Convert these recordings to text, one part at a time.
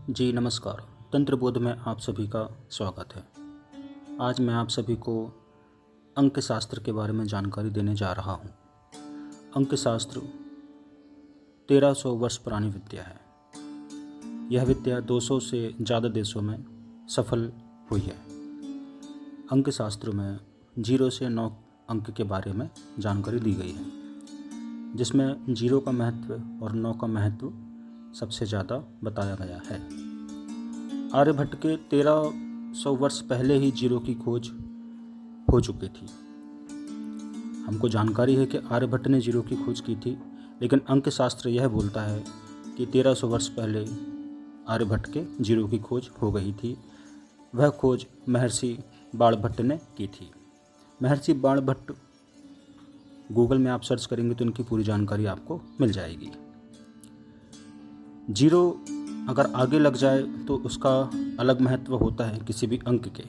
जी नमस्कार। तंत्र बोध में आप सभी का स्वागत है। आज मैं आप सभी को अंक शास्त्र के बारे में जानकारी देने जा रहा हूँ। अंक शास्त्र 1300 वर्ष पुरानी विद्या है। यह विद्या 200 से ज़्यादा देशों में सफल हुई है। अंक शास्त्र में 0 से 9 अंक के बारे में जानकारी दी गई है, जिसमें 0 का महत्व और 9 का महत्व सबसे ज़्यादा बताया गया है। आर्यभट्ट के 1300 वर्ष पहले ही 0 की खोज हो चुकी थी। हमको जानकारी है कि आर्यभट्ट ने 0 की खोज की थी, लेकिन अंक शास्त्र यह बोलता है कि 1300 वर्ष पहले आर्यभट्ट के 0 की खोज हो गई थी। वह खोज महर्षि बाणभट्ट ने की थी। महर्षि बाणभट्ट, गूगल में आप सर्च करेंगे तो उनकी पूरी जानकारी आपको मिल जाएगी। 0 अगर आगे लग जाए तो उसका अलग महत्व होता है किसी भी अंक के,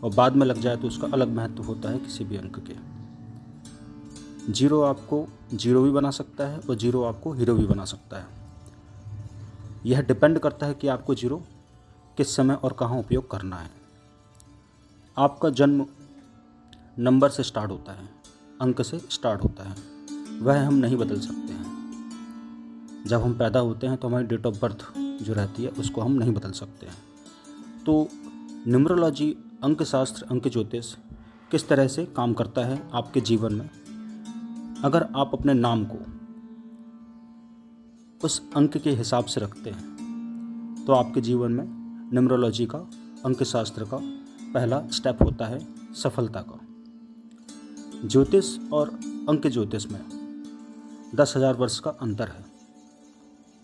और बाद में लग जाए तो उसका अलग महत्व होता है किसी भी अंक के। 0 आपको 0 भी बना सकता है और 0 आपको हीरो भी बना सकता है। यह डिपेंड करता है कि आपको 0 किस समय और कहाँ उपयोग करना है। आपका जन्म नंबर से स्टार्ट होता है, अंक से स्टार्ट होता है, वह हम नहीं बदल सकते हैं। जब हम पैदा होते हैं तो हमारी डेट ऑफ बर्थ जो रहती है उसको हम नहीं बदल सकते हैं। तो न्यूमरोलॉजी, अंक शास्त्र, अंक ज्योतिष किस तरह से काम करता है आपके जीवन में। अगर आप अपने नाम को उस अंक के हिसाब से रखते हैं तो आपके जीवन में न्यूमरोलॉजी का, अंक शास्त्र का पहला स्टेप होता है सफलता का। ज्योतिष और अंक ज्योतिष में 10,000 वर्ष का अंतर है।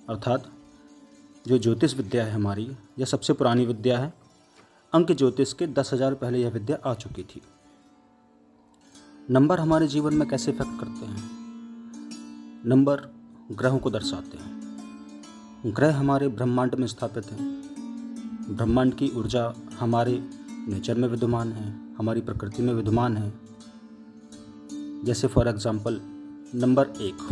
अर्थात जो ज्योतिष विद्या है हमारी, यह सबसे पुरानी विद्या है। अंक ज्योतिष के 10,000 पहले यह विद्या आ चुकी थी। नंबर हमारे जीवन में कैसे इफेक्ट करते हैं? नंबर ग्रहों को दर्शाते हैं। ग्रह हमारे ब्रह्मांड में स्थापित हैं। ब्रह्मांड की ऊर्जा हमारे नेचर में विद्यमान है, हमारी प्रकृति में विद्यमान है। जैसे फॉर एग्जाम्पल नंबर 1,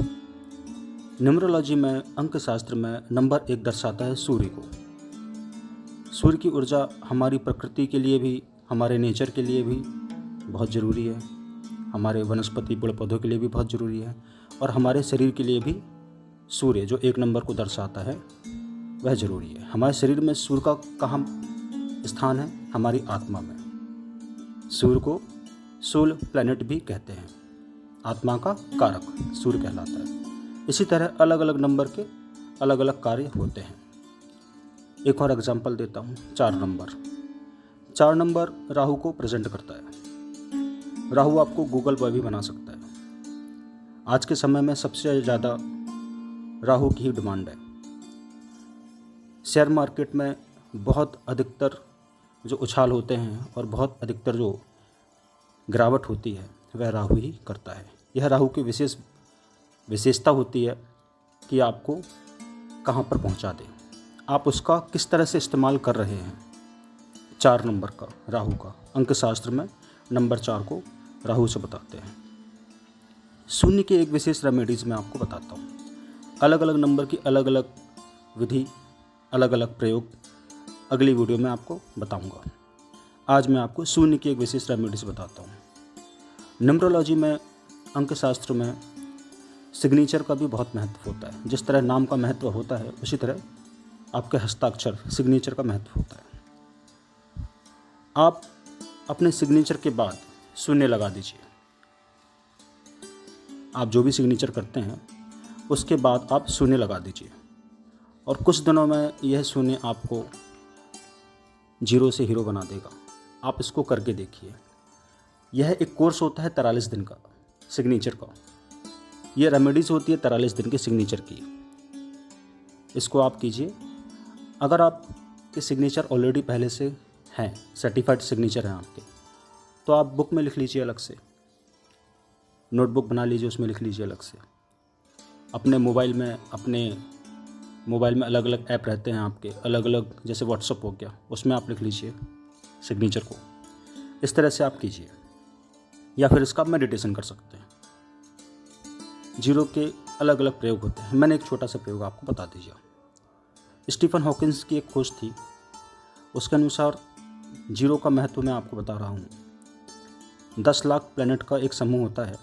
न्यूमरोलॉजी में, अंक शास्त्र में नंबर 1 दर्शाता है सूर्य को। सूर्य की ऊर्जा हमारी प्रकृति के लिए भी, हमारे नेचर के लिए भी बहुत ज़रूरी है, हमारे वनस्पति पेड़ पौधों के लिए भी बहुत ज़रूरी है, और हमारे शरीर के लिए भी सूर्य जो 1 नंबर को दर्शाता है वह ज़रूरी है। हमारे शरीर में सूर्य का कहाँ स्थान है? हमारी आत्मा में। सूर्य को सोल प्लैनेट भी कहते हैं। आत्मा का कारक सूर्य कहलाता है। इसी तरह अलग अलग नंबर के अलग अलग कार्य होते हैं। एक और एग्जांपल देता हूँ। 4 नंबर। 4 नंबर राहु को प्रेजेंट करता है। राहु आपको गूगल बॉय भी बना सकता है। आज के समय में सबसे ज़्यादा राहु की ही डिमांड है। शेयर मार्केट में बहुत अधिकतर जो उछाल होते हैं और बहुत अधिकतर जो गिरावट होती है वह राहु ही करता है। यह राहु की विशेषता होती है कि आपको कहाँ पर पहुँचा दे, आप उसका किस तरह से इस्तेमाल कर रहे हैं। 4 नंबर का, राहु का, अंक शास्त्र में नंबर 4 को राहु से बताते हैं। शून्य की एक विशेष रेमेडीज़ मैं आपको बताता हूँ। अलग अलग नंबर की अलग अलग विधि, अलग अलग प्रयोग अगली वीडियो में आपको बताऊँगा। आज मैं आपको शून्य की एक विशेष रेमेडीज़ बताता हूँ। न्यूमरोलॉजी में, अंक शास्त्र में सिग्नेचर का भी बहुत महत्व होता है। जिस तरह नाम का महत्व होता है उसी तरह आपके हस्ताक्षर, सिग्नेचर का महत्व होता है। आप अपने सिग्नेचर के बाद शून्य लगा दीजिए। आप जो भी सिग्नेचर करते हैं उसके बाद आप शून्य लगा दीजिए, और कुछ दिनों में यह शून्य आपको 0 से हीरो बना देगा। आप इसको करके देखिए। यह एक कोर्स होता है 43 दिन का सिग्नेचर का। यह रेमेडीज़ होती है 43 दिन के सिग्नेचर की। इसको आप कीजिए। अगर आपके सिग्नेचर ऑलरेडी पहले से हैं, सर्टिफाइड सिग्नेचर हैं आपके, तो आप बुक में लिख लीजिए, अलग से नोटबुक बना लीजिए, उसमें लिख लीजिए अलग से। अपने मोबाइल में अलग अलग ऐप रहते हैं आपके, अलग अलग, जैसे व्हाट्सअप हो गया, उसमें आप लिख लीजिए सिग्नेचर को। इस तरह से आप कीजिए, या फिर इसका आप मेडिटेशन कर सकते हैं। 0 के अलग अलग प्रयोग होते हैं। मैंने एक छोटा सा प्रयोग आपको बता दीजिए। स्टीफन हॉकिंस की एक खोज थी, उसके अनुसार जीरो का महत्व मैं आपको बता रहा हूँ। 10 लाख प्लैनेट का एक समूह होता है।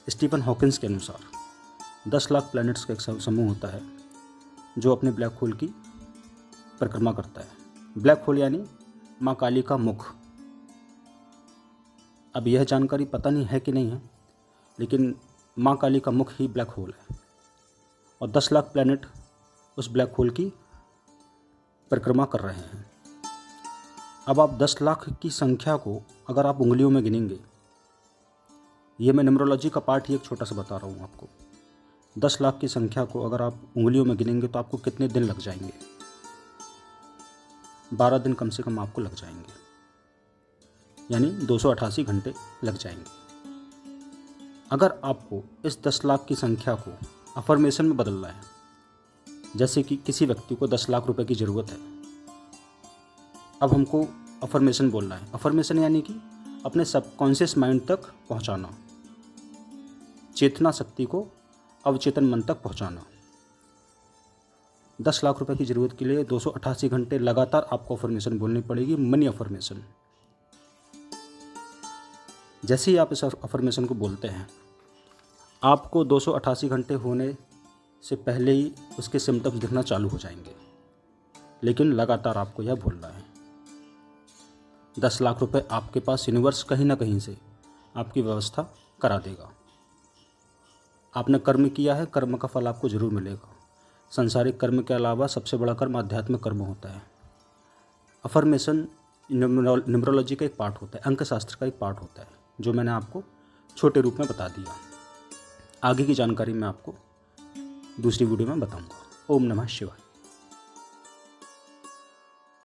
स्टीफन हॉकिंस के अनुसार 10 लाख प्लैनेट्स का एक समूह होता है जो अपने ब्लैक होल की परिक्रमा करता है। ब्लैक होल यानी माँ काली का मुख। अब यह जानकारी पता नहीं है कि नहीं है, लेकिन माँ काली का मुख ही ब्लैक होल है और 10 लाख प्लैनेट उस ब्लैक होल की परिक्रमा कर रहे हैं। अब आप 10 लाख की संख्या को अगर आप उंगलियों में गिनेंगे, ये मैं न्यूमरोलॉजी का पार्ट ही एक छोटा सा बता रहा हूँ आपको। 10 लाख की संख्या को अगर आप उंगलियों में गिनेंगे तो आपको कितने दिन लग जाएंगे? 12 दिन कम से कम आपको लग जाएंगे, यानी 288 घंटे लग जाएंगे। अगर आपको इस 10 लाख की संख्या को अफर्मेशन में बदलना है, जैसे कि किसी व्यक्ति को 10 लाख रुपए की ज़रूरत है, अब हमको अफर्मेशन बोलना है। अफर्मेशन यानी कि अपने सबकॉन्शियस माइंड तक पहुंचाना, चेतना शक्ति को अवचेतन मन तक पहुंचाना। 10 लाख रुपए की ज़रूरत के लिए 288 घंटे लगातार आपको अफर्मेशन बोलनी पड़ेगी, मनी अफर्मेशन। जैसे ही आप इस अफर्मेशन को बोलते हैं, आपको 288 घंटे होने से पहले ही उसके सिम्टम्स दिखना चालू हो जाएंगे, लेकिन लगातार आपको यह बोलना है। 10 लाख रुपए आपके पास यूनिवर्स कहीं ना कहीं से आपकी व्यवस्था करा देगा। आपने कर्म किया है, कर्म का फल आपको जरूर मिलेगा। संसारिक कर्म के अलावा सबसे बड़ा कर्म आध्यात्मिक कर्म होता है। अफर्मेशन न्यूमरोलॉजी का एक पार्ट होता है, अंकशास्त्र का एक पार्ट होता है, जो मैंने आपको छोटे रूप में बता दिया। आगे की जानकारी मैं आपको दूसरी वीडियो में बताऊंगा। ओम नमः शिवाय।